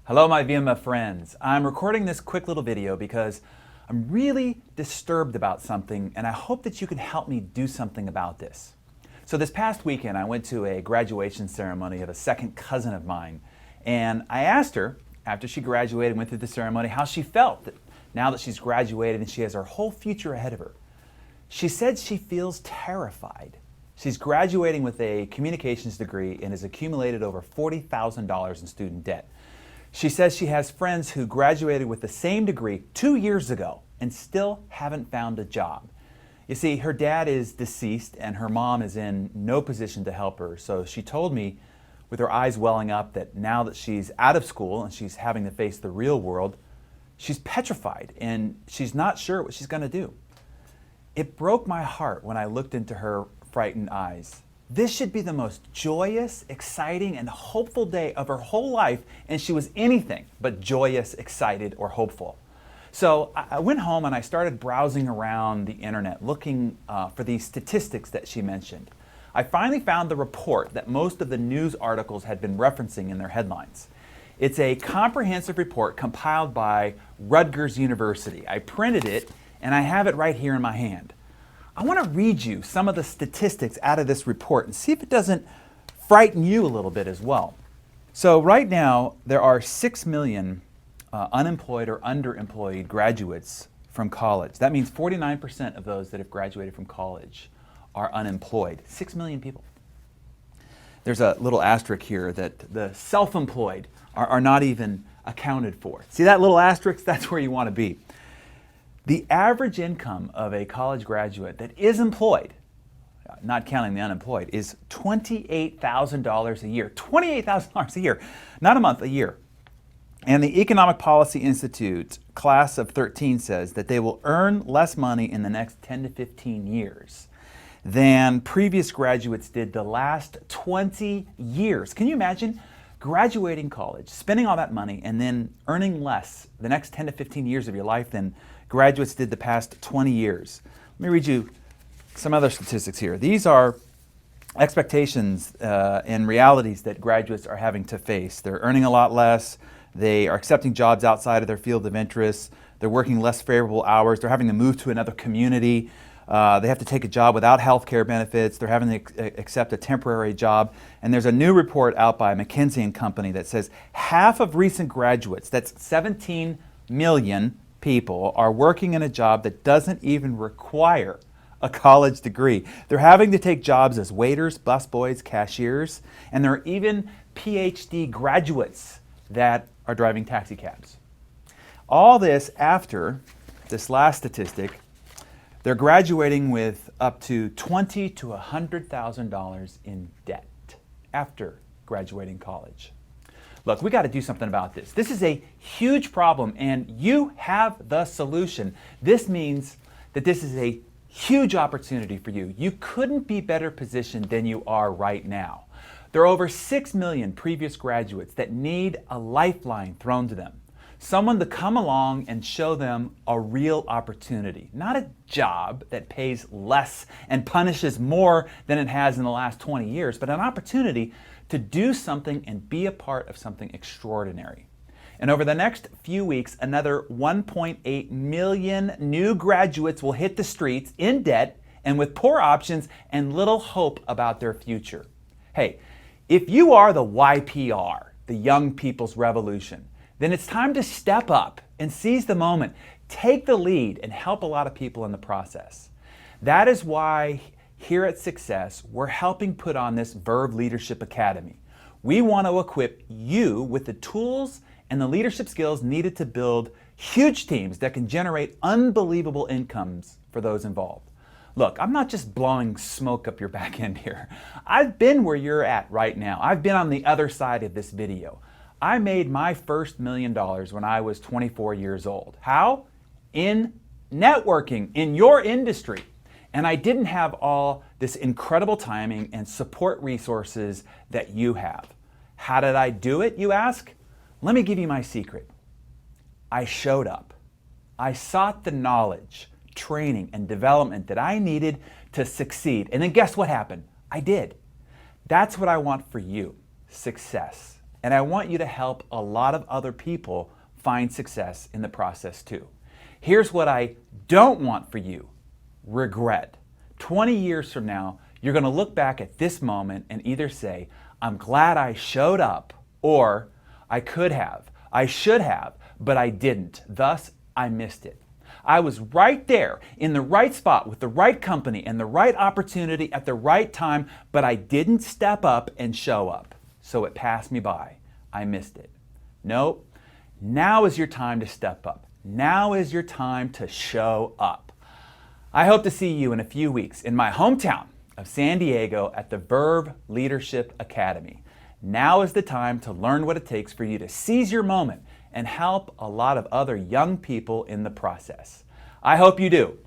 Hello my VMF friends. I'm recording this quick little video because I'm really disturbed about something and I hope that you can help me do something about this. So this past weekend I went to a graduation ceremony of a second cousin of mine, and I asked her after she graduated and went through the ceremony how she felt now that she's graduated and she has her whole future ahead of her. She said she feels terrified. She's graduating with a communications degree and has accumulated over $40,000 in student debt. She says she has friends who graduated with the same degree 2 years ago and still haven't found a job. You see, her dad is deceased and her mom is in no position to help her, so she told me with her eyes welling up that now that she's out of school and she's having to face the real world, she's petrified and she's not sure what she's going to do. It broke my heart when I looked into her frightened eyes. This should be the most joyous, exciting, and hopeful day of her whole life, and she was anything but joyous, excited, or hopeful. So I went home and I started browsing around the internet looking for these statistics that she mentioned. I finally found the report that most of the news articles had been referencing in their headlines. It's a comprehensive report compiled by Rutgers University. I printed it and I have it right here in my hand. I want to read you some of the statistics out of this report and see if it doesn't frighten you a little bit as well. So right now, there are 6 million unemployed or underemployed graduates from college. That means 49% of those that have graduated from college are unemployed. 6 million people. There's a little asterisk here that the self-employed are not even accounted for. See that little asterisk? That's where you want to be. The average income of a college graduate that is employed, not counting the unemployed, is $28,000 a year. $28,000 a year, not a month, a year. And the Economic Policy Institute class of 13 says that they will earn less money in the next 10 to 15 years than previous graduates did the last 20 years. Can you imagine graduating college, spending all that money, and then earning less the next 10 to 15 years of your life than graduates did the past 20 years. Let me read you some other statistics here. These are expectations and realities that graduates are having to face. They're earning a lot less. They are accepting jobs outside of their field of interest. They're working less favorable hours. They're having to move to another community. They have to take a job without health care benefits. They're having to accept a temporary job. And there's a new report out by McKinsey & Company that says half of recent graduates, that's 17 million people, are working in a job that doesn't even require a college degree. They're having to take jobs as waiters, busboys, cashiers, and there are even PhD graduates that are driving taxi cabs. All this after this last statistic, they're graduating with up to $20,000 to $100,000 in debt after graduating college. Look, we got to do something about this. This is a huge problem and you have the solution. This means that this is a huge opportunity for you. You couldn't be better positioned than you are right now. There are over 6 million previous graduates that need a lifeline thrown to them. Someone to come along and show them a real opportunity, not a job that pays less and punishes more than it has in the last 20 years, but an opportunity to do something and be a part of something extraordinary. And over the next few weeks, another 1.8 million new graduates will hit the streets in debt and with poor options and little hope about their future. Hey, if you are the YPR, the Young People's Revolution, then it's time to step up and seize the moment, take the lead, and help a lot of people in the process. That is why here at Success, we're helping put on this Verve Leadership Academy. We want to equip you with the tools and the leadership skills needed to build huge teams that can generate unbelievable incomes for those involved. Look, I'm not just blowing smoke up your back end here. I've been where you're at right now. I've been on the other side of this video. I made my first $1 million when I was 24 years old. How? In networking, in your industry. And I didn't have all this incredible timing and support resources that you have. How did I do it, you ask? Let me give you my secret. I showed up. I sought the knowledge, training, and development that I needed to succeed. And then guess what happened? I did. That's what I want for you, success. and I want you to help a lot of other people find success in the process too. Here's what I don't want for you: regret. 20 years from now, you're going to look back at this moment and either say, I'm glad I showed up, or I could have, I should have, but I didn't. Thus, I missed it. I was right there in the right spot with the right company and the right opportunity at the right time, but I didn't step up and show up. So it passed me by. I missed it. No, now is your time to step up. Now is your time to show up. I hope to see you in a few weeks in my hometown of San Diego at the Verve Leadership Academy. Now is the time to learn what it takes for you to seize your moment and help a lot of other young people in the process. I hope you do.